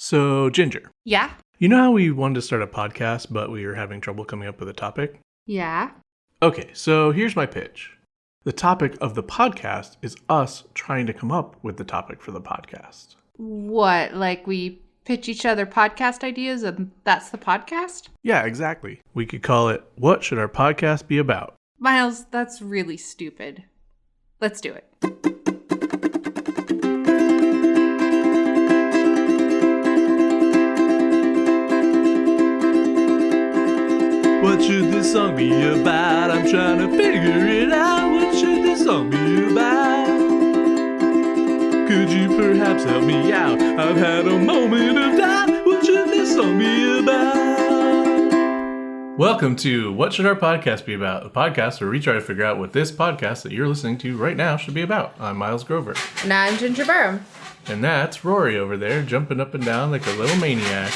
So, Ginger. Yeah? You know how we wanted to start a podcast, but we were having trouble coming up with a topic? Yeah? Okay, so here's my pitch. The topic of the podcast is us trying to come up with the topic for the podcast. What, like we pitch each other podcast ideas and that's the podcast? Yeah, exactly. We could call it, What Should Our Podcast Be About? Miles, that's really stupid. Let's do it. What should this song be about? I'm trying to figure it out. What should this song be about? Could you perhaps help me out? I've had a moment of doubt. What should this song be about? Welcome to What Should Our Podcast Be About? A podcast where we try to figure out what this podcast that you're listening to right now should be about. I'm Miles Grover. And I'm Ginger Burham. And that's Rory over there, jumping up and down like a little maniac.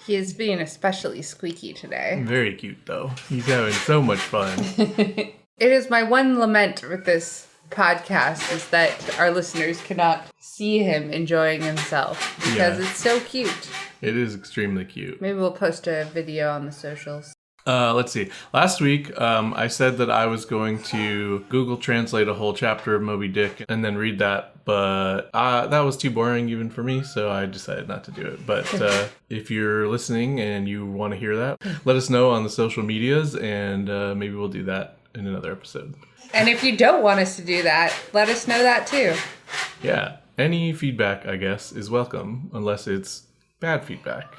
He is being especially squeaky today. Very cute, though. He's having so much fun. It is my one lament with this podcast is that our listeners cannot see him enjoying himself because it's so cute. It is extremely cute. Maybe we'll post a video on the socials. Let's see. Last week, I said that I was going to Google Translate a whole chapter of Moby Dick and then read that, but that was too boring even for me, so I decided not to do it. But if you're listening and you want to hear that, let us know on the social medias, and maybe we'll do that in another episode. And if you don't want us to do that, let us know that too. Yeah. Any feedback, I guess, is welcome, unless it's bad feedback.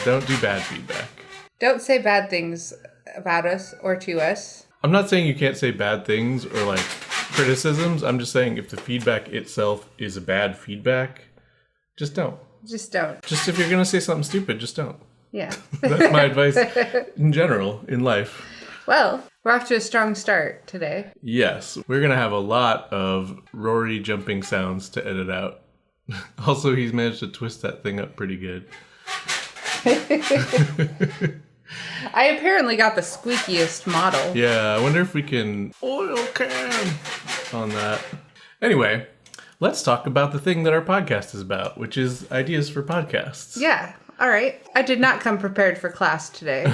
Don't do bad feedback. Don't say bad things about us or to us. I'm not saying you can't say bad things or like criticisms. I'm just saying if the feedback itself is a bad feedback, just don't. Just don't. Just if you're going to say something stupid, just don't. Yeah. That's my advice in general in life. Well, we're off to a strong start today. Yes. We're going to have a lot of Rory jumping sounds to edit out. Also, he's managed to twist that thing up pretty good. I apparently got the squeakiest model. Yeah, I wonder if we can oil can on that. Anyway, let's talk about the thing that our podcast is about, which is ideas for podcasts. Yeah, all right. I did not come prepared for class today.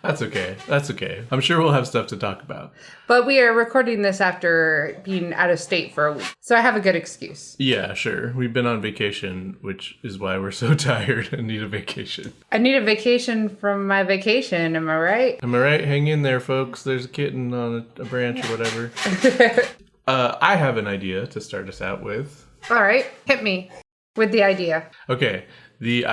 That's okay. That's okay. I'm sure we'll have stuff to talk about. But we are recording this after being out of state for a week, so I have a good excuse. Yeah, sure. We've been on vacation, which is why we're so tired and need a vacation. I need a vacation from my vacation, am I right? Am I right? Hang in there, folks. There's a kitten on a branch or whatever. I have an idea to start us out with. All right, hit me with the idea. Okay. The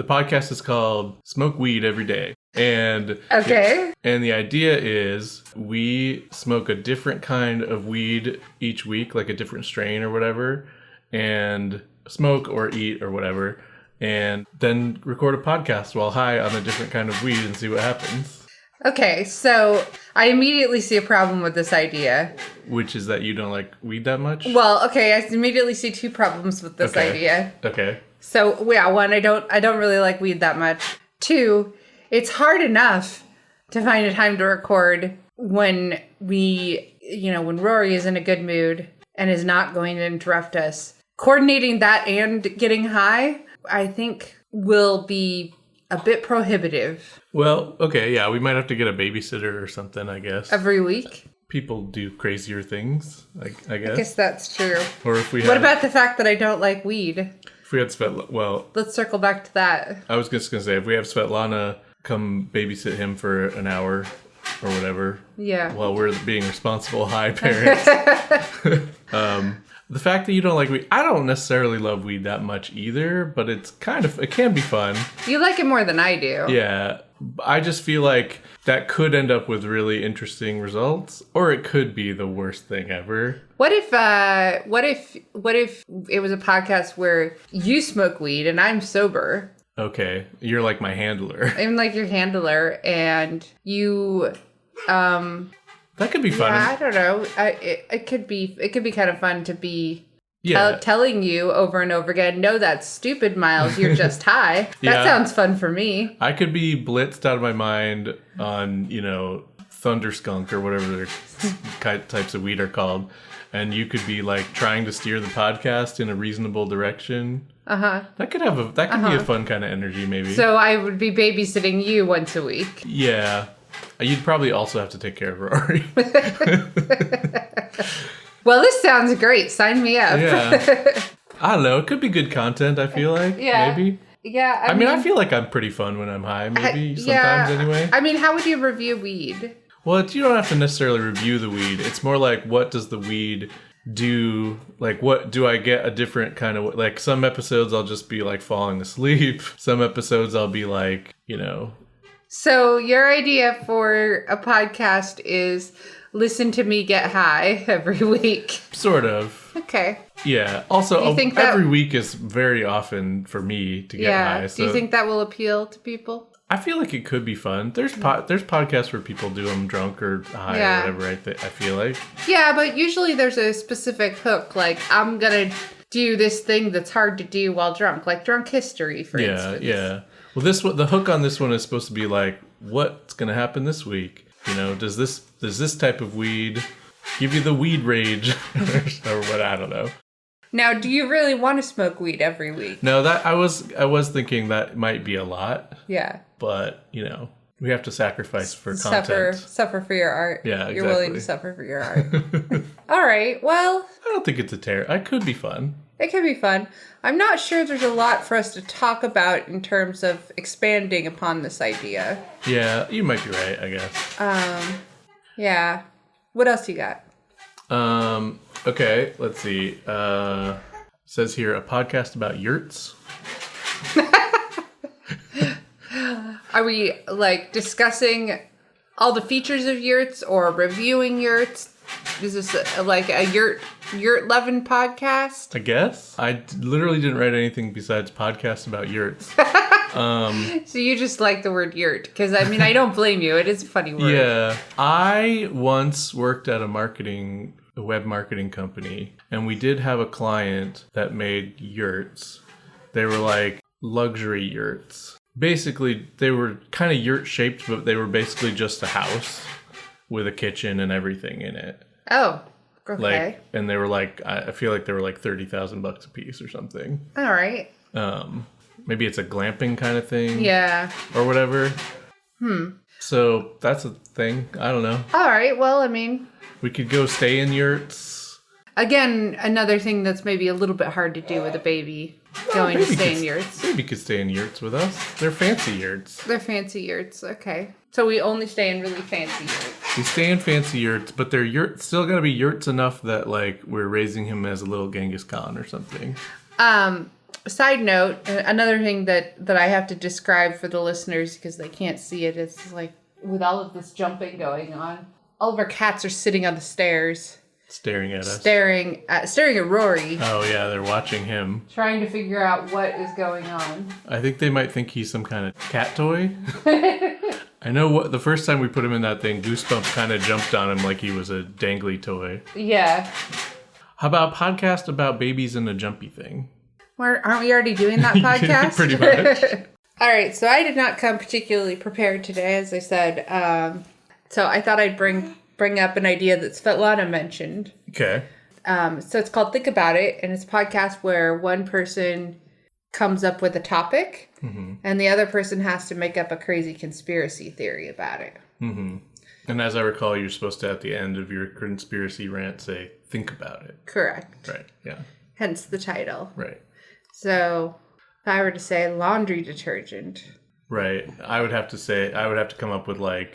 podcast is called Smoke Weed Every Day. And okay. And the idea is we smoke a different kind of weed each week, like a different strain or whatever, and smoke or eat or whatever, and then record a podcast while high on a different kind of weed and see what happens. Okay, so I immediately see a problem with this idea. Which is that you don't like weed that much? Well, okay, I immediately see two problems with this idea. Okay. So, yeah, one, I don't really like weed that much. Two, it's hard enough to find a time to record when when Rory is in a good mood and is not going to interrupt us. Coordinating that and getting high, I think, will be a bit prohibitive. Well, okay, yeah, we might have to get a babysitter or something, I guess. Every week? People do crazier things, I guess. I guess that's true. Or if we What about the fact that I don't like weed? If we had Svetlana, let's circle back to that. I was just going to say, if we have Svetlana come babysit him for an hour or whatever. Yeah. While we're being responsible high parents. The fact that you don't like weed, I don't necessarily love weed that much either, but it can be fun. You like it more than I do. Yeah. I just feel like that could end up with really interesting results, or it could be the worst thing ever. What if it was a podcast where you smoke weed and I'm sober? Okay, you're like my handler. I'm like your handler, and you. That could be fun. Yeah, I don't know. It could be kind of fun to be Yeah. telling you over and over again, no, that's stupid, Miles. You're just high. That sounds fun for me. I could be blitzed out of my mind on, thunder skunk or whatever their types of weed are called. And you could be like trying to steer the podcast in a reasonable direction. That could be a fun kind of energy, maybe. So I would be babysitting you once a week. Yeah. You'd probably also have to take care of Rory. Well, this sounds great. Sign me up. Yeah. I don't know. It could be good content, I feel like. Yeah. Maybe. Yeah. I mean, I feel like I'm pretty fun when I'm high, maybe sometimes anyway. I mean, how would you review weed? Well, you don't have to necessarily review the weed. It's more like, what does the weed do? Like, what do I get a different kind of, like, some episodes I'll just be like falling asleep. Some episodes I'll be like, So your idea for a podcast is listen to me get high every week. Sort of. Okay. Yeah. Also, every week is very often for me to get high. So do you think that will appeal to people? I feel like it could be fun. There's podcasts where people do them drunk or high or whatever. I feel like. Yeah, but usually there's a specific hook. Like, I'm gonna do this thing that's hard to do while drunk, like drunk history, for instance. Yeah. Well, the hook on this one is supposed to be like, what's gonna happen this week? Does this type of weed give you the weed rage or what? I don't know. Now, do you really want to smoke weed every week? No, that I was thinking that might be a lot. Yeah. But, we have to sacrifice for content. Suffer for your art. Yeah, exactly. You're willing to suffer for your art. All right, well. I don't think it's a terror. It could be fun. It could be fun. I'm not sure there's a lot for us to talk about in terms of expanding upon this idea. Yeah, you might be right, I guess. Yeah. What else you got? Okay, let's see. Says here, a podcast about yurts. Are we, discussing all the features of yurts or reviewing yurts? Is this a yurt loving podcast? I guess. I literally didn't write anything besides podcasts about yurts. So you just like the word yurt, because I don't blame you. It is a funny word. Yeah. I once worked at a web marketing company, and we did have a client that made yurts. They were like luxury yurts. Basically, they were kind of yurt shaped, but they were basically just a house with a kitchen and everything in it. Oh, okay. And they were I feel like they were like $30,000 a piece or something. All right. Maybe it's a glamping kind of thing. Yeah. Or whatever. So that's a thing. I don't know. All right. Well, we could go stay in yurts. Again, another thing that's maybe a little bit hard to do with a baby. Going to stay in yurts. Baby could stay in yurts with us. They're fancy yurts. They're fancy yurts. Okay. So we only stay in really fancy yurts. We stay in fancy yurts, but they're still gotta be yurts enough that we're raising him as a little Genghis Khan or something. Side note, another thing that I have to describe for the listeners because they can't see it is with all of this jumping going on, all of our cats are sitting on the stairs. Staring at us. Staring at Rory. Oh, yeah, they're watching him. Trying to figure out what is going on. I think they might think he's some kind of cat toy. I know the first time we put him in that thing, Goosebumps kind of jumped on him like he was a dangly toy. Yeah. How about a podcast about babies and a jumpy thing? Aren't we already doing that podcast? Pretty much. All right, so I did not come particularly prepared today, as I said. So I thought I'd bring up an idea that Svetlana mentioned. Okay. So it's called Think About It, and it's a podcast where one person comes up with a topic, and the other person has to make up a crazy conspiracy theory about it. Mm-hmm. And as I recall, you're supposed to, at the end of your conspiracy rant, say, think about it. Correct. Right, yeah. Hence the title. Right. So if I were to say laundry detergent. Right. I would have to come up with a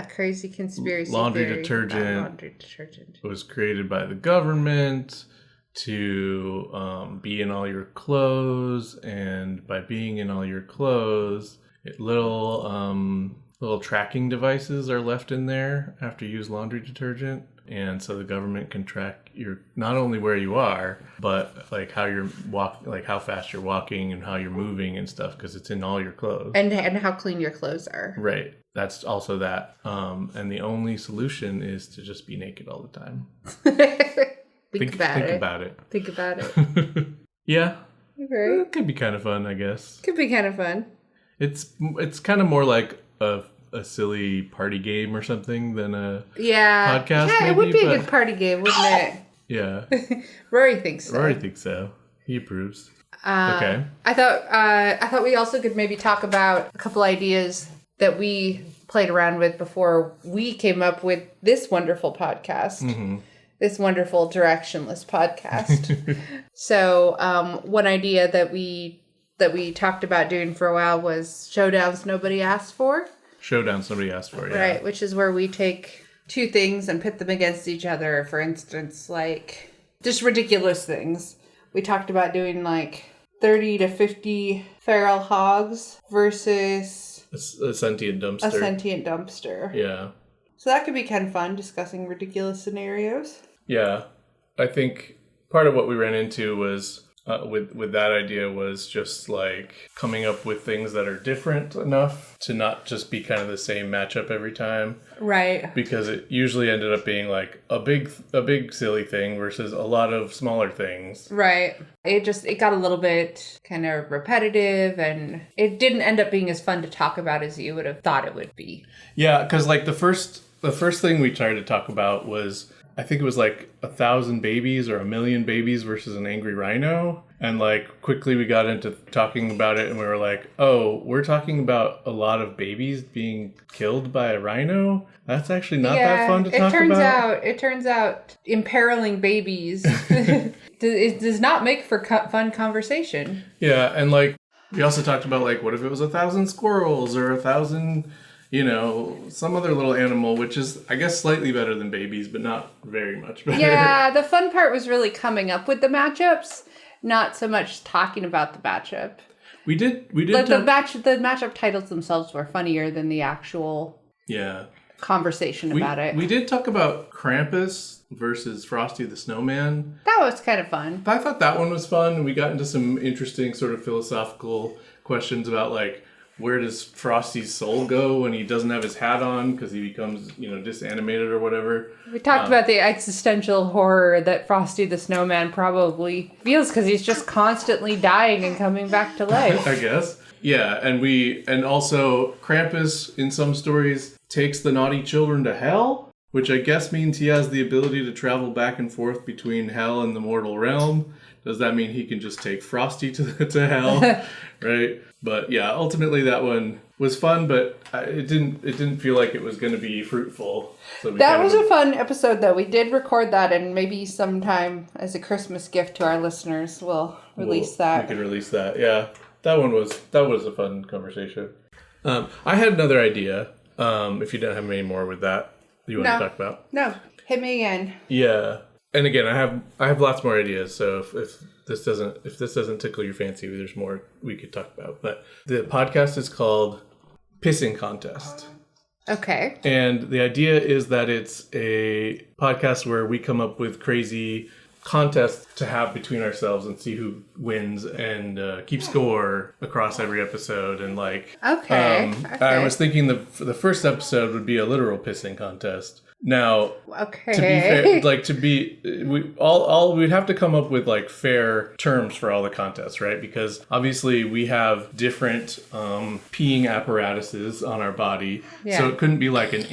crazy conspiracy laundry theory detergent. about laundry detergent. It was created by the government to be in all your clothes, and by being in all your clothes, little tracking devices are left in there after you use laundry detergent, and so the government can track not only where you are, but how you're how fast you're walking and how you're moving and stuff, because it's in all your clothes and how clean your clothes are. Right. That's also that. And the only solution is to just be naked all the time. Think about it. Think about it. Yeah. Okay. It could be kind of fun, I guess. Could be kind of fun. It's kind of more like a silly party game or something than a podcast. Yeah, maybe, it would be a good party game, wouldn't it? Yeah. Rory thinks so. Rory thinks so. He approves. Okay. I thought we also could maybe talk about a couple ideas that we played around with before we came up with this wonderful podcast. Mm-hmm. This wonderful directionless podcast. So one idea that we talked about doing for a while was Showdowns Nobody Asked For. Showdowns Nobody Asked For, yeah. Right, which is where we take two things and pit them against each other. For instance, like just ridiculous things. We talked about doing like 30 to 50 feral hogs versus a sentient dumpster. a sentient dumpster. Yeah. So that could be kind of fun, discussing ridiculous scenarios. Yeah. I think part of what we ran into was with that idea was just like coming up with things that are different enough to not just be kind of the same matchup every time. Right. Because it usually ended up being like a big silly thing versus a lot of smaller things. Right. It got a little bit kind of repetitive, and it didn't end up being as fun to talk about as you would have thought it would be. Yeah, because like the first thing we tried to talk about was, I think it was like 1,000 babies or 1,000,000 babies versus an angry rhino. And like quickly we got into talking about it and we were like, oh, we're talking about a lot of babies being killed by a rhino? That's actually not that fun to talk about. It turns out imperiling babies it does not make for fun conversation. Yeah, and like we also talked about like, what if it was 1,000 squirrels or 1,000... some other little animal, which is, I guess, slightly better than babies, but not very much better. Yeah, the fun part was really coming up with the matchups, not so much talking about the matchup. We did. The matchup titles themselves were funnier than the actual conversation about it. We did talk about Krampus versus Frosty the Snowman. That was kind of fun. I thought that one was fun. We got into some interesting sort of philosophical questions about like, where does Frosty's soul go when he doesn't have his hat on because he becomes, disanimated or whatever? We talked about the existential horror that Frosty the Snowman probably feels because he's just constantly dying and coming back to life. I guess. Yeah, and also Krampus in some stories takes the naughty children to hell, which I guess means he has the ability to travel back and forth between hell and the mortal realm. Does that mean he can just take Frosty to hell? Right? But yeah, ultimately that one was fun, but it didn't feel like it was going to be fruitful. So that was a fun episode, though. We did record that, and maybe sometime as a Christmas gift to our listeners, we'll release that. We could release that. Yeah, that was a fun conversation. I had another idea. If you don't have any more with that, you want to talk about? No, hit me again. Yeah. And again, I have lots more ideas. So if this doesn't tickle your fancy, there's more we could talk about. But the podcast is called Pissing Contest. Okay. And the idea is that it's a podcast where we come up with crazy contests to have between ourselves and see who wins and keep score across every episode. And like, okay. I was thinking the first episode would be a literal pissing contest. Now, okay. To be fair, we'd have to come up with like fair terms for all the contests, right? Because obviously we have different peeing apparatuses on our body, so it couldn't be like an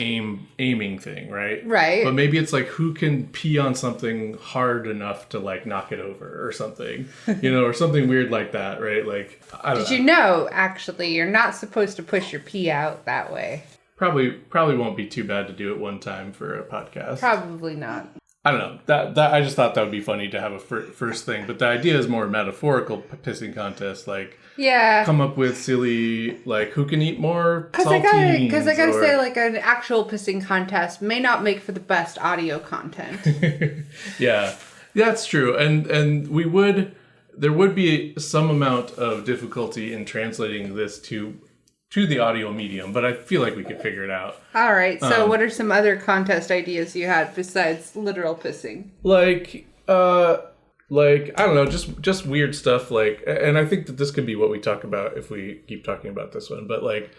aiming thing, right? Right. But maybe it's like who can pee on something hard enough to like knock it over or something, or something weird like that, right? Like, I don't know. Did you know, actually, you're not supposed to push your pee out that way? Probably won't be too bad to do it one time for a podcast. Probably not. I don't know. That I just thought that would be funny to have a first thing. But the idea is more metaphorical pissing contest. Like, come up with silly, like, who can eat more saltines? Because I gotta say, like, an actual pissing contest may not make for the best audio content. Yeah, that's true. And there would be some amount of difficulty in translating this to the audio medium, but I feel like we could figure it out. All right. So what are some other contest ideas you had besides literal pissing? Like I don't know, just weird stuff. Like, and I think that this could be what we talk about if we keep talking about this one. But like,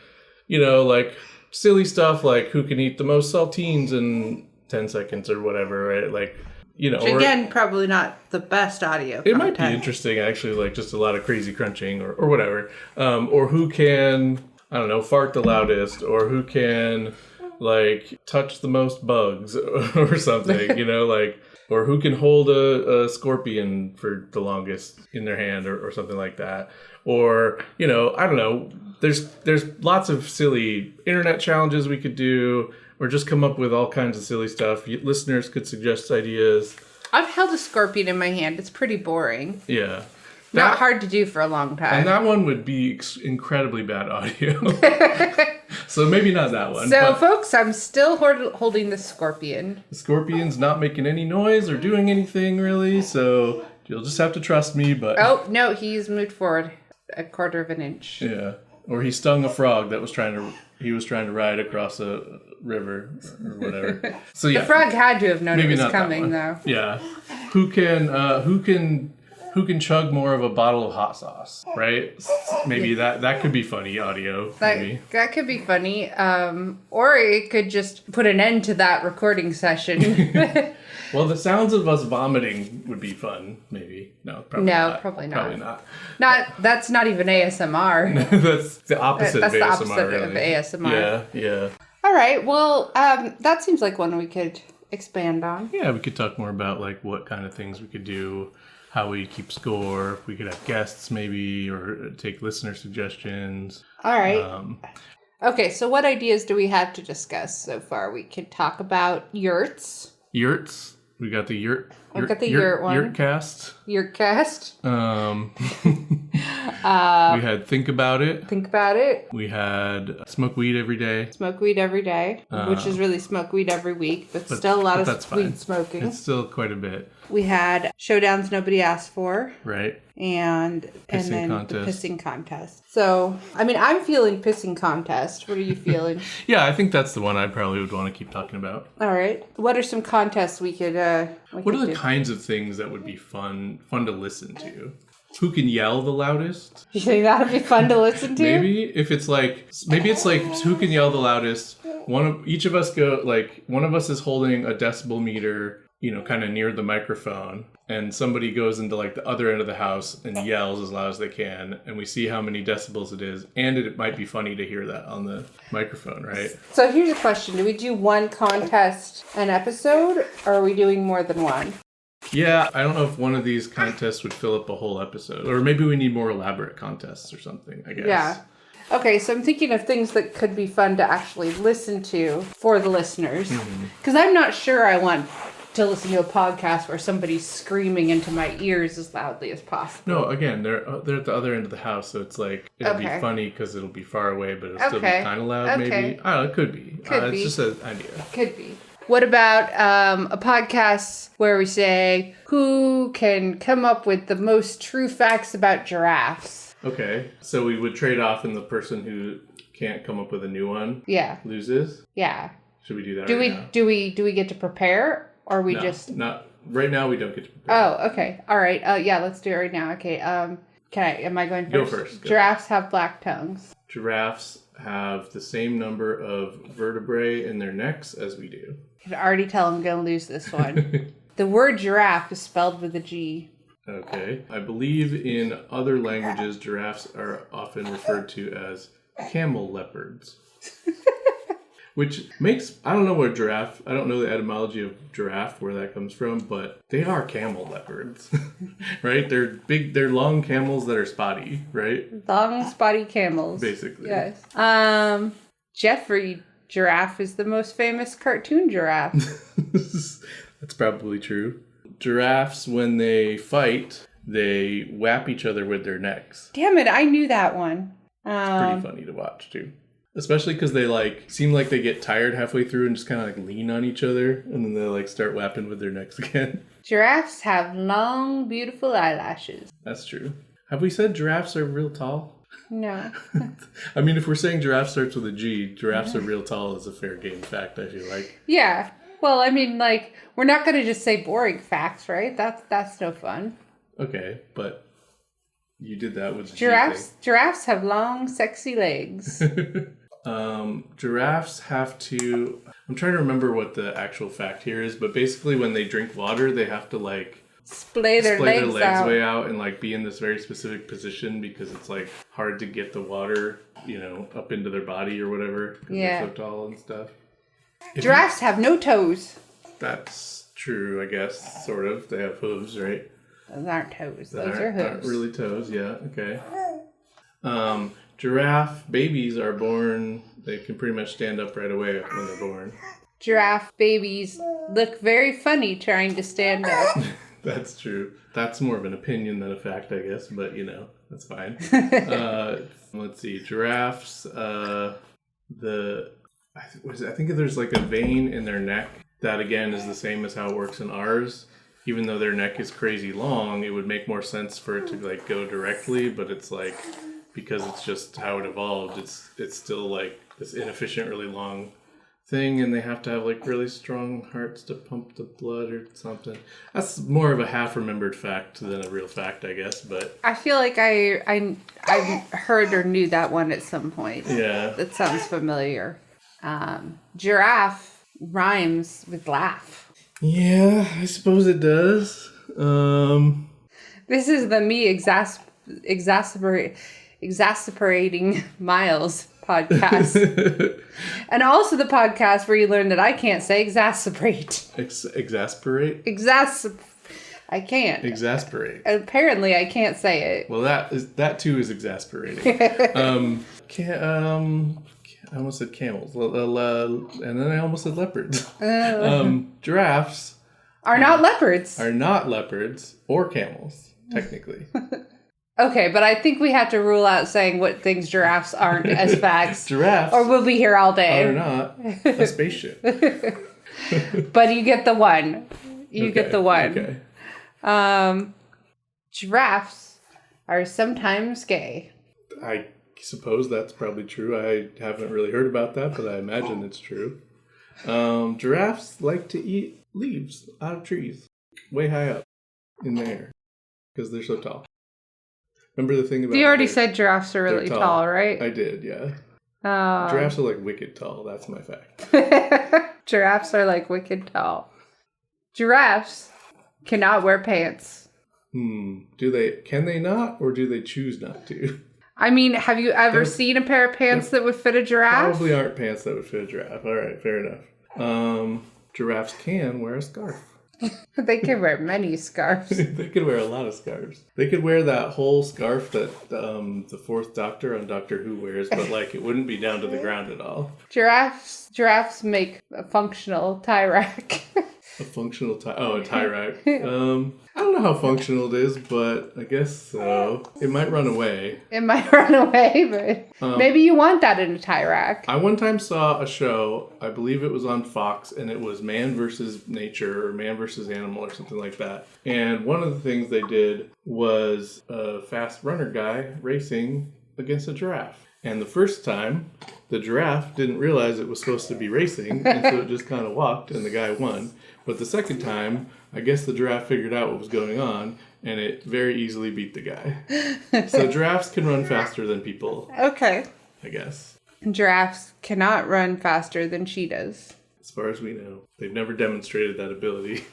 like silly stuff like who can eat the most saltines in 10 seconds or whatever, right? Like, Which, again, probably not the best audio content. It might be interesting, actually, like just a lot of crazy crunching or whatever. Or who can, I don't know, fart the loudest, or who can, like, touch the most bugs or something, like... Or who can hold a scorpion for the longest in their hand or something like that. Or, I don't know. There's lots of silly internet challenges we could do, or just come up with all kinds of silly stuff. Listeners could suggest ideas. I've held a scorpion in my hand. It's pretty boring. Yeah. Not hard to do for a long time. And that one would be incredibly bad audio. So maybe not that one. So, folks, I'm still holding the scorpion. The scorpion's not making any noise or doing anything, really, so you'll just have to trust me, but... Oh, no, he's moved forward a quarter of an inch. Yeah. Or he stung a frog that was trying to ride across a river or whatever. So yeah. The frog had to have known maybe it was coming, that though. Yeah. Who can chug more of a bottle of hot sauce, right? Maybe that could be funny audio. Maybe. That could be funny. Or it could just put an end to that recording session. Well, the sounds of us vomiting would be fun, maybe. No, probably not. Probably not. Probably not. That's not even ASMR. That's the opposite That's of ASMR, the opposite really. of ASMR. Yeah. All right. Well, that seems like one we could expand on. Yeah, we could talk more about like what kind of things we could do, how we keep score, if we could have guests maybe, or take listener suggestions. All right. Okay, so what ideas do we have to discuss so far? We could talk about yurts. Yurts. We got the yurt. We got the yurt one. Yurtcast. Yurtcast. We had Think About It. Think About It. We had Smoke Weed Every Day. Smoke Weed Every Day, which is really smoke weed every week, but still a lot of weed smoking. It's still quite a bit. We had Showdowns Nobody Asked For. Right. And then contest. The pissing contest. So, I mean, I'm feeling pissing contest. What are you feeling? Yeah, I think that's the one I probably would want to keep talking about. All right. What are some contests we could What are the kinds of things that would be fun to listen to? Who can yell the loudest? You think that would be fun to listen to? Maybe it's like who can yell the loudest. Each of us one of us is holding a decibel meter, kind of near the microphone, and somebody goes into like the other end of the house and yells as loud as they can, and we see how many decibels it is, and it might be funny to hear that on the microphone, right? So here's a question. Do we do one contest an episode, or are we doing more than one? Yeah, I don't know if one of these contests would fill up a whole episode, or maybe we need more elaborate contests or something, I guess. Yeah. Okay, so I'm thinking of things that could be fun to actually listen to for the listeners, because I'm not sure I want to listen to a podcast where somebody's screaming into my ears as loudly as possible. No, again, they're at the other end of the house, so it's like, it'll be funny because it'll be far away, but it'll still be kind of loud, maybe. I don't know, it could be. It's just an idea. Could be. What about a podcast where we say, who can come up with the most true facts about giraffes? Okay, so we would trade off, and the person who can't come up with a new one loses? Yeah. Should we do that now? Do we get to prepare? Or we not right now. We don't get to prepare. Oh, okay. All right. Yeah, let's do it right now. Okay. Am I going first? Go first. Giraffes have black tongues. Giraffes have the same number of vertebrae in their necks as we do. I can already tell I'm going to lose this one. The word giraffe is spelled with a G. Okay. I believe in other languages, giraffes are often referred to as camel leopards. Which makes, I don't know the etymology of giraffe, where that comes from, but they are camel leopards, right? They're long camels that are spotty, right? Long, spotty camels. Basically. Yes. Jeffrey Giraffe is the most famous cartoon giraffe. That's probably true. Giraffes, when they fight, they whap each other with their necks. Damn it, I knew that one. It's pretty funny to watch, too. Especially because they seem like they get tired halfway through and just kind of lean on each other, and then they start whapping with their necks again. Giraffes have long, beautiful eyelashes. That's true. Have we said giraffes are real tall? No. I mean, if we're saying giraffe starts with a G, giraffes are real tall is a fair game fact, I feel like. Yeah. Well, I mean, we're not going to just say boring facts, right? That's no fun. Okay, but you did that with the Giraffes have long, sexy legs. Giraffes have to... I'm trying to remember what the actual fact here is, but basically when they drink water, they have to splay their legs out. Way out and be in this very specific position because it's hard to get the water, up into their body or whatever. Because they're so tall and stuff. Giraffes have no toes. That's true, I guess. Sort of. They have hooves, right? Those aren't toes. Those are hooves. Aren't really toes, yeah. Okay. Giraffe babies are born, they can pretty much stand up right away when they're born. Giraffe babies look very funny trying to stand up. That's true. That's more of an opinion than a fact, I guess, but that's fine. Let's see. Giraffes, I think there's like a vein in their neck that, again, is the same as how it works in ours. Even though their neck is crazy long, it would make more sense for it to like go directly, but it's like, because it's just how it evolved, it's still like this inefficient, really long thing, and they have to have like really strong hearts to pump the blood or something. That's more of a half-remembered fact than a real fact, I guess, but... I feel like I heard or knew that one at some point. Yeah. That sounds familiar. Giraffe rhymes with laugh. Yeah, I suppose it does. This is the me exasperating Miles podcast. And also the podcast where you learn that I can't say exasperate. Exasperate? I can't. Exasperate. Apparently I can't say it. Well, that too is exasperating. I almost said camels, and then I almost said leopards. Giraffes are not leopards. Are not leopards or camels, technically. Okay, but I think we have to rule out saying what things giraffes aren't as facts. Giraffes or we'll be here all day. Are not a spaceship. But you get the one. You get the one. Okay. Giraffes are sometimes gay. I suppose that's probably true. I haven't really heard about that, but I imagine it's true. Giraffes like to eat leaves out of trees, way high up in the air, because they're so tall. Remember the thing about... You already said giraffes are really tall, right? I did, yeah. Giraffes are like wicked tall. That's my fact. Giraffes are like wicked tall. Giraffes cannot wear pants. Can they not, or do they choose not to? I mean, have you ever seen a pair of pants that would fit a giraffe? Probably aren't pants that would fit a giraffe. All right, fair enough. Giraffes can wear a scarf. They can wear many scarves. They could wear a lot of scarves. They could wear that whole scarf that the fourth Doctor on Doctor Who wears, but like it wouldn't be down to the ground at all. Giraffes make a functional tie rack. A functional tie... Oh, a tie rack. I don't know how functional it is, but I guess so. It might run away. It might run away, but maybe you want that in a tie rack. I one time saw a show, I believe it was on Fox, and it was man versus nature, or man versus animal, or something like that. And one of the things they did was a fast runner guy racing against a giraffe. And the first time, the giraffe didn't realize it was supposed to be racing, and so it just kind of walked, and the guy won. But the second time, I guess the giraffe figured out what was going on, and it very easily beat the guy. So giraffes can run faster than people. Okay. I guess. Giraffes cannot run faster than cheetahs. As far as we know. They've never demonstrated that ability.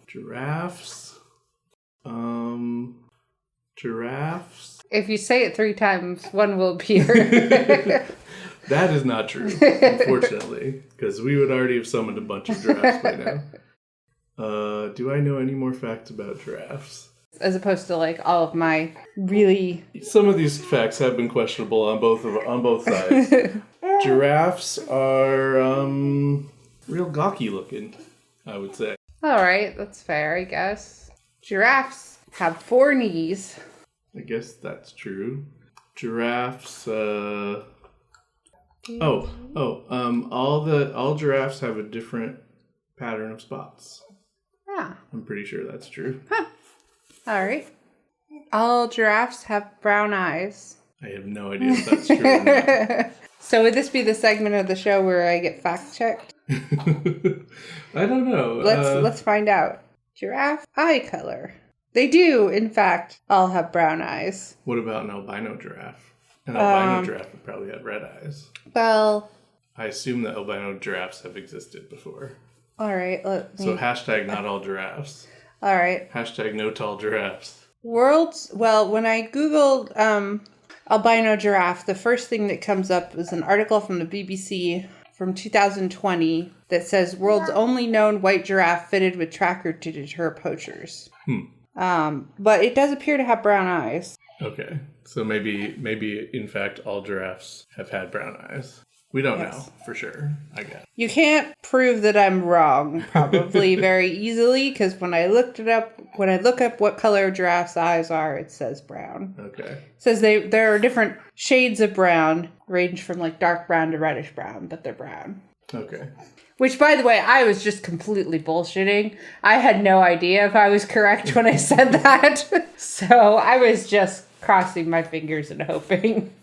Giraffes. Giraffes. If you say it 3 times, one will appear. That is not true, unfortunately, because we would already have summoned a bunch of giraffes by now. Do I know any more facts about giraffes? As opposed to like all of my really... Some of these facts have been questionable on both sides. Giraffes are real gawky looking, I would say. All right, that's fair, I guess. Giraffes have 4 knees. I guess that's true. Giraffes, all giraffes have a different pattern of spots. Yeah. I'm pretty sure that's true. Huh. All right. All giraffes have brown eyes. I have no idea if that's true or not. So would this be the segment of the show where I get fact checked? I don't know. Let's find out. Giraffe eye color. They do, in fact, all have brown eyes. What about an albino giraffe? An albino giraffe would probably have red eyes. Well... I assume that albino giraffes have existed before. All right. So hashtag not all giraffes. All right. Hashtag no tall giraffes. When I Googled albino giraffe, the first thing that comes up is an article from the BBC from 2020 that says world's only known white giraffe fitted with tracker to deter poachers. But it does appear to have brown eyes. Okay. So maybe in fact all giraffes have had brown eyes. We don't know for sure, I guess. You can't prove that I'm wrong, probably very easily, because when I look up what color a giraffe's eyes are, it says brown. Okay. It says there are different shades of brown, range from like dark brown to reddish brown, but they're brown. Okay. Which, by the way, I was just completely bullshitting. I had no idea if I was correct when I said that. So I was just crossing my fingers and hoping.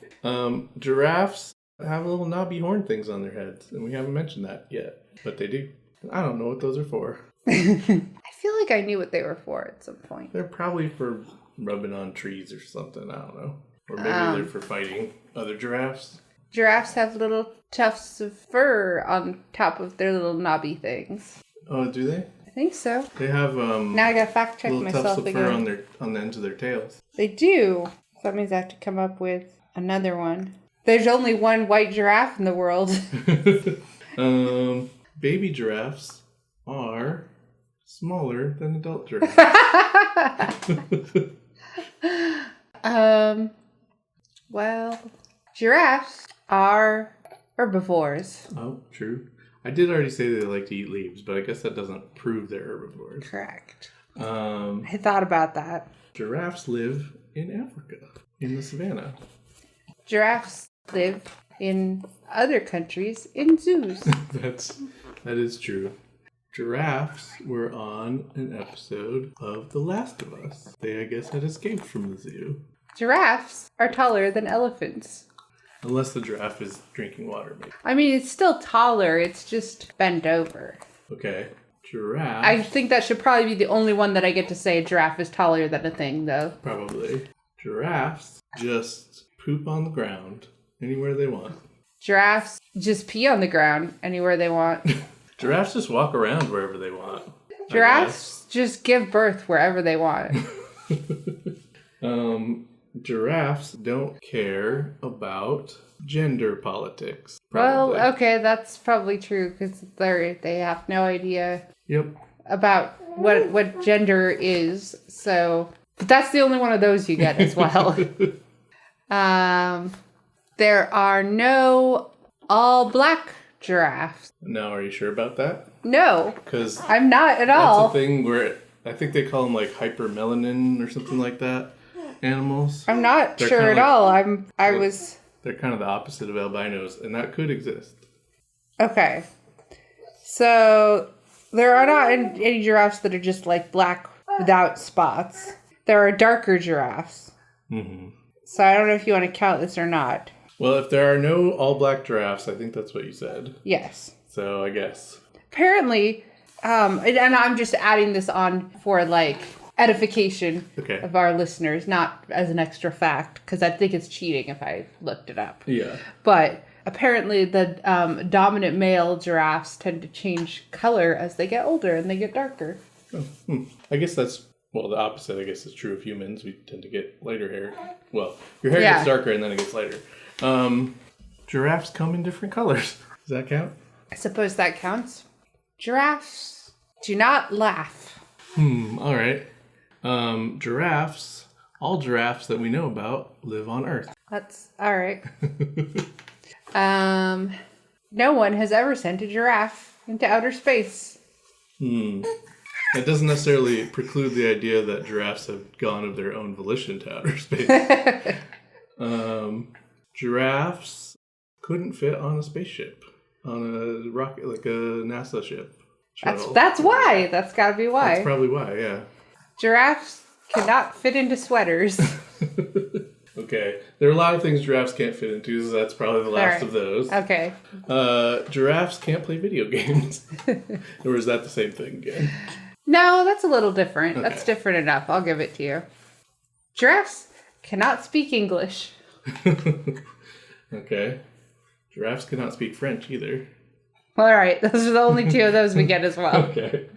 Giraffes have little knobby horn things on their heads, and we haven't mentioned that yet, but they do. I don't know what those are for. I feel like I knew what they were for at some point. They're probably for rubbing on trees or something, I don't know. Or maybe they're for fighting other giraffes. Giraffes have little tufts of fur on top of their little knobby things. Oh, do they? I think so. They have now I gotta fact check little myself tufts of again. fur on the ends of their tails. They do. So that means I have to come up with another one. There's only one white giraffe in the world. Baby giraffes are smaller than adult giraffes. Well, giraffes are herbivores. Oh, true. I did already say they like to eat leaves, but I guess that doesn't prove they're herbivores. Correct. I thought about that. Giraffes live in Africa, in the savannah. Giraffes live in other countries in zoos. That is true. Giraffes were on an episode of The Last of Us. They, I guess, had escaped from the zoo. Giraffes are taller than elephants. Unless the giraffe is drinking water, maybe. I mean, it's still taller. It's just bent over. Okay. Giraffe. I think that should probably be the only one that I get to say a giraffe is taller than a thing, though. Probably. Giraffes just poop on the ground anywhere they want. Giraffes just pee on the ground anywhere they want. Giraffes just walk around wherever they want. Giraffes just give birth wherever they want. Giraffes don't care about gender politics. Probably. Well, okay, that's probably true because they have no idea about what gender is. So, but that's the only one of those you get as well. There are no all black giraffes. Now, are you sure about that? No, because I'm not at all. That's a thing where I think they call them like hypermelanin or something like that. Animals. I'm not sure at all. They're kind of the opposite of albinos, and that could exist. Okay. So there are not any giraffes that are just like black without spots. There are darker giraffes. Mm-hmm. So I don't know if you want to count this or not. Well, if there are no all black giraffes, I think that's what you said. Yes. So I guess. Apparently, and I'm just adding this on for like edification of our listeners, not as an extra fact, because I think it's cheating if I looked it up. Yeah. But apparently the dominant male giraffes tend to change color as they get older and they get darker. Oh, I guess that's, well, the opposite, I guess, is true of humans. We tend to get lighter hair. Well, your hair gets darker and then it gets lighter. Giraffes come in different colors. Does that count? I suppose that counts. Giraffes do not laugh. All right. Giraffes, all giraffes that we know about live on Earth. That's all right. No one has ever sent a giraffe into outer space. That doesn't necessarily preclude the idea that giraffes have gone of their own volition to outer space. Giraffes couldn't fit on a spaceship, on a rocket, like a NASA ship. That's why. That's got to be why. That's probably why, yeah. Giraffes cannot fit into sweaters. Okay. There are a lot of things giraffes can't fit into, so that's probably the last of those. Okay. Giraffes can't play video games. Or is that the same thing again? No, that's a little different. Okay. That's different enough. I'll give it to you. Giraffes cannot speak English. Okay. Giraffes cannot speak French either. All right. Those are the only two of those we get as well. Okay.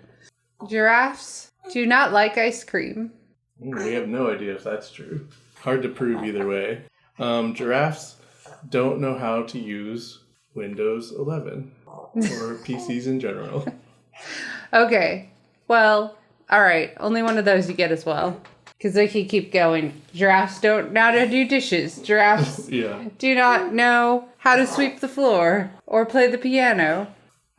Giraffes do not like ice cream. We have no idea if that's true. Hard to prove either way. Giraffes don't know how to use Windows 11 or PCs in general. Okay. Well, all right. Only one of those you get as well. Because they can keep going. Giraffes don't know how to do dishes. Giraffes Yeah. do not know how to sweep the floor or play the piano.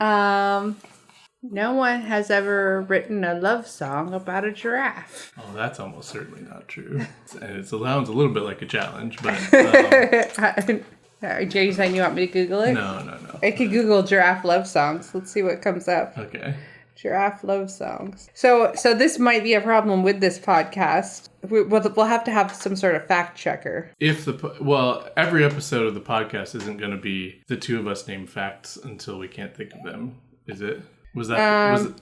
No one has ever written a love song about a giraffe. Oh, that's almost certainly not true. And it sounds a little bit like a challenge, but... Are you saying you want me to Google it? No. I could Google giraffe love songs. Let's see what comes up. Okay. Giraffe love songs. So this might be a problem with this podcast. We'll have to have some sort of fact checker. Every episode of the podcast isn't going to be the two of us name facts until we can't think of them, is it? Was that I that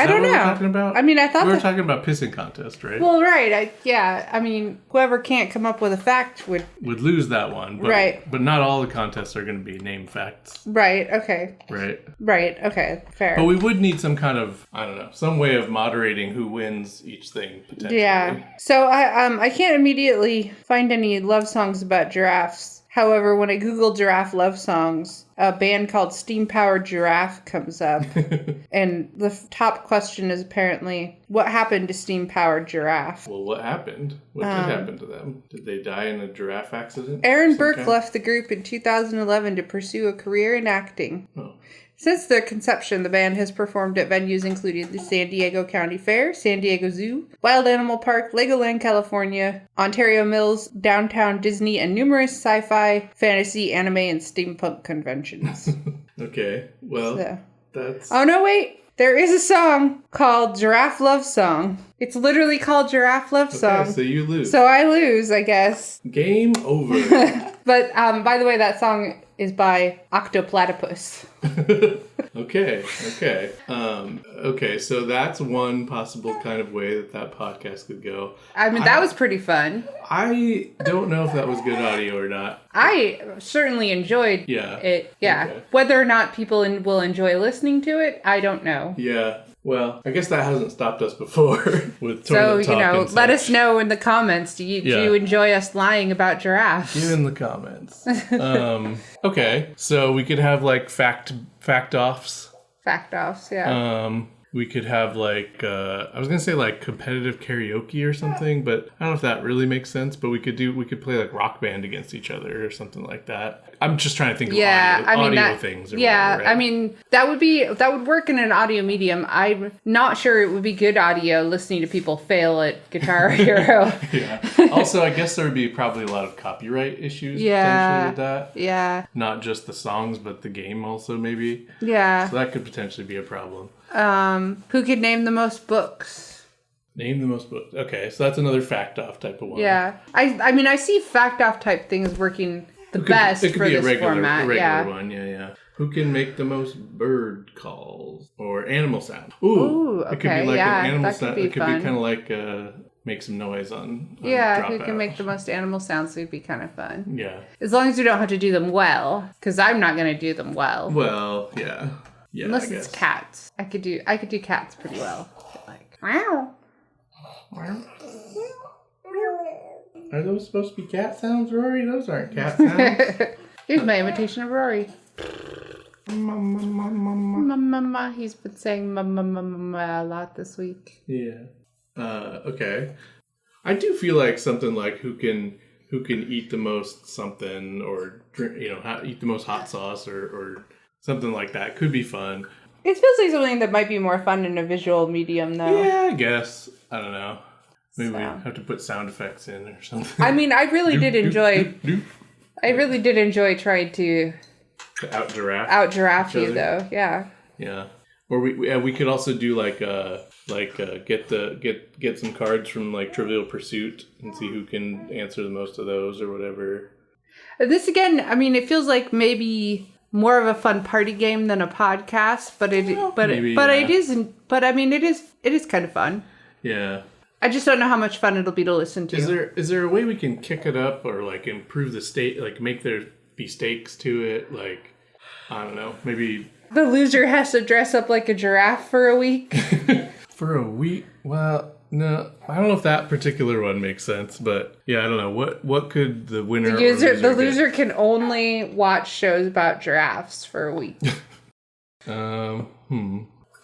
don't what know. we're talking about? I mean, I thought we were talking about pissing contest, right? Well, right. I mean, whoever can't come up with a fact would lose that one. But, right. But not all the contests are going to be name facts. Right. Okay. Right. Okay. Fair. But we would need some kind of, I don't know, some way of moderating who wins each thing potentially. Yeah. So I can't immediately find any love songs about giraffes. However, when I Google giraffe love songs, a band called Steam Powered Giraffe comes up. And the top question is apparently, what happened to Steam Powered Giraffe? Well, what happened? What did happen to them? Did they die in a giraffe accident? Aaron Burke left the group in 2011 to pursue a career in acting. Oh. Since their conception, the band has performed at venues including the San Diego County Fair, San Diego Zoo, Wild Animal Park, Legoland, California, Ontario Mills, Downtown Disney, and numerous sci-fi, fantasy, anime, and steampunk conventions. Okay, well, that's... Oh, no, wait! There is a song called Giraffe Love Song. It's literally called Giraffe Love Song. Okay, so you lose. So I lose, I guess. Game over. But, by the way, that song is by Octoplatypus. Okay. Okay, so that's one possible kind of way that podcast could go. I mean, that was pretty fun. I don't know if that was good audio or not. I certainly enjoyed it. Yeah. Okay. Whether or not people will enjoy listening to it, I don't know. Yeah. Well, I guess that hasn't stopped us before with so, toilet talk and let such. us know in the comments. Do you enjoy us lying about giraffes? Get in the comments. Okay, so we could have like fact offs. Fact offs, yeah. We could have like I was gonna say like competitive karaoke or something, but I don't know if that really makes sense. But we could play like Rock Band against each other or something like that. I'm just trying to think of audio things. Or whatever, right? I mean that would work in an audio medium. I'm not sure it would be good audio listening to people fail at Guitar Hero. Yeah. Also, I guess there would be probably a lot of copyright issues potentially with that. Yeah. Not just the songs, but the game also maybe. Yeah. So that could potentially be a problem. Who could name the most books? Name the most books. Okay, so that's another fact off type of one. Yeah. I mean, I see fact off type things working the best for this format. A regular one, yeah. Who can make the most bird calls or animal sounds? Ooh, okay. It could be like an animal sound. It could be kind of like make some noise on who can make the most animal sounds would be kind of fun. Yeah. As long as we don't have to do them well, because I'm not going to do them well. Well, yeah. Yeah, unless it's cats. I could do cats pretty well. Like, meow. Are those supposed to be cat sounds, Rory? Those aren't cat sounds. Here's my imitation of Rory. Mama. He's been saying mama a lot this week. Yeah. Okay. I do feel like something like who can eat the most something or drink, eat the most hot sauce or something like that could be fun. It feels like something that might be more fun in a visual medium, though. Yeah, I guess. I don't know. Maybe we have to put sound effects in or something. I mean, I really did enjoy trying to out giraffe you, though. Yeah. Yeah. Or we could also do get some cards from like Trivial Pursuit and see who can answer the most of those or whatever. This again, I mean, it feels like maybe more of a fun party game than a podcast, but it is kind of fun. Yeah. I just don't know how much fun it'll be to listen to. Is there a way we can kick it up or like improve the state, like make there be stakes to it? Like, I don't know, maybe the loser has to dress up like a giraffe for a week. For a week? Well, No, I don't know if that particular one makes sense, but yeah, I don't know. What could the winner The loser can only watch shows about giraffes for a week.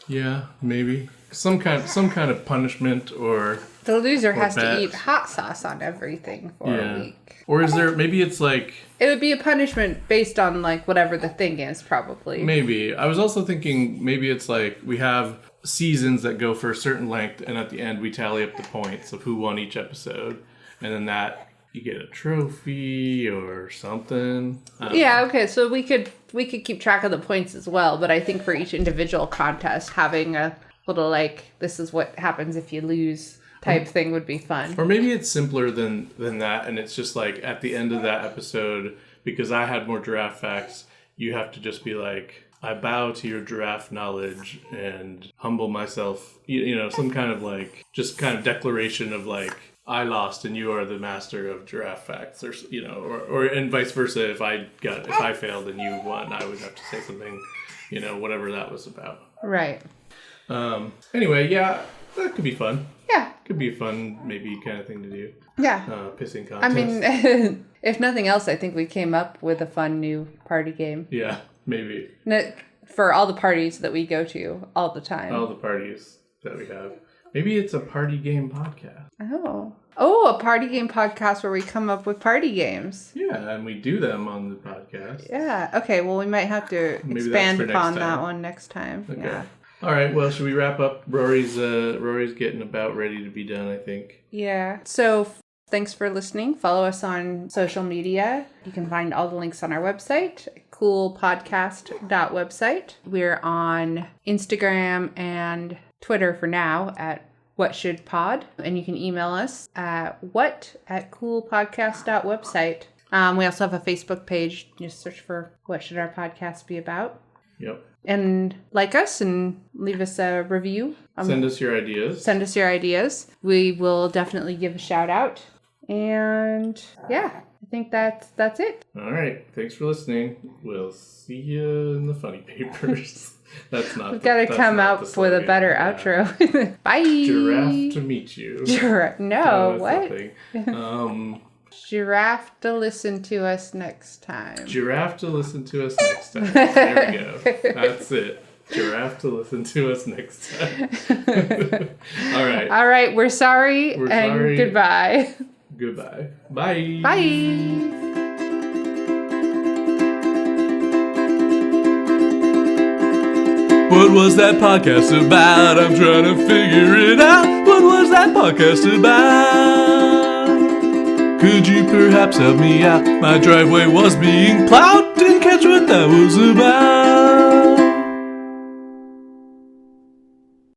Yeah, maybe. Some kind of punishment or the loser has to eat hot sauce on everything for a week. Or is there, maybe it's like... It would be a punishment based on like whatever the thing is, probably. Maybe. I was also thinking maybe it's like we have seasons that go for a certain length, and at the end we tally up the points of who won each episode, and then that you get a trophy or something. Yeah, okay, so we could keep track of the points as well, but I think for each individual contest, having a little like, this is what happens if you lose type thing would be fun. Or maybe it's simpler than that, and it's just like at the end of that episode, because I had more giraffe facts, you have to just be like, I bow to your giraffe knowledge and humble myself, you know, some kind of like, just kind of declaration of like, I lost and you are the master of giraffe facts, or, you know, or and vice versa. If I failed and you won, I would have to say something, you know, whatever that was about. Right. Anyway, yeah, that could be fun. Yeah. Could be a fun, maybe kind of thing to do. Yeah. Pissing contest. I mean, if nothing else, I think we came up with a fun new party game. Yeah, maybe. For all the parties that we go to all the time. All the parties that we have. Maybe it's a party game podcast. Oh, a party game podcast where we come up with party games. Yeah, and we do them on the podcast. Yeah. Okay, well, we might have to expand upon that one next time. Okay. Yeah. All right, well, should we wrap up? Rory's getting about ready to be done, I think. Yeah. So thanks for listening. Follow us on social media. You can find all the links on our website, coolpodcast.website. We're on Instagram and Twitter for now at whatshouldpod. And you can email us at coolpodcast.website. We also have a Facebook page. Just search for What Should Our Podcast Be About? Yep. And like us and leave us a review. Send us your ideas. We will definitely give a shout out. And yeah, I think that's it. All right. Thanks for listening. We'll see you in the funny papers. That's not. We've got to come up with a better outro. Bye. Giraffe to meet you. No, what? Giraffe to listen to us next time. Giraffe to listen to us next time. There we go. That's it. Giraffe to listen to us next time. All right. All right. We're sorry. And goodbye. Goodbye. Bye. Bye. What was that podcast about? I'm trying to figure it out. What was that podcast about? Could you perhaps help me out? My driveway was being plowed. Didn't catch what that was about.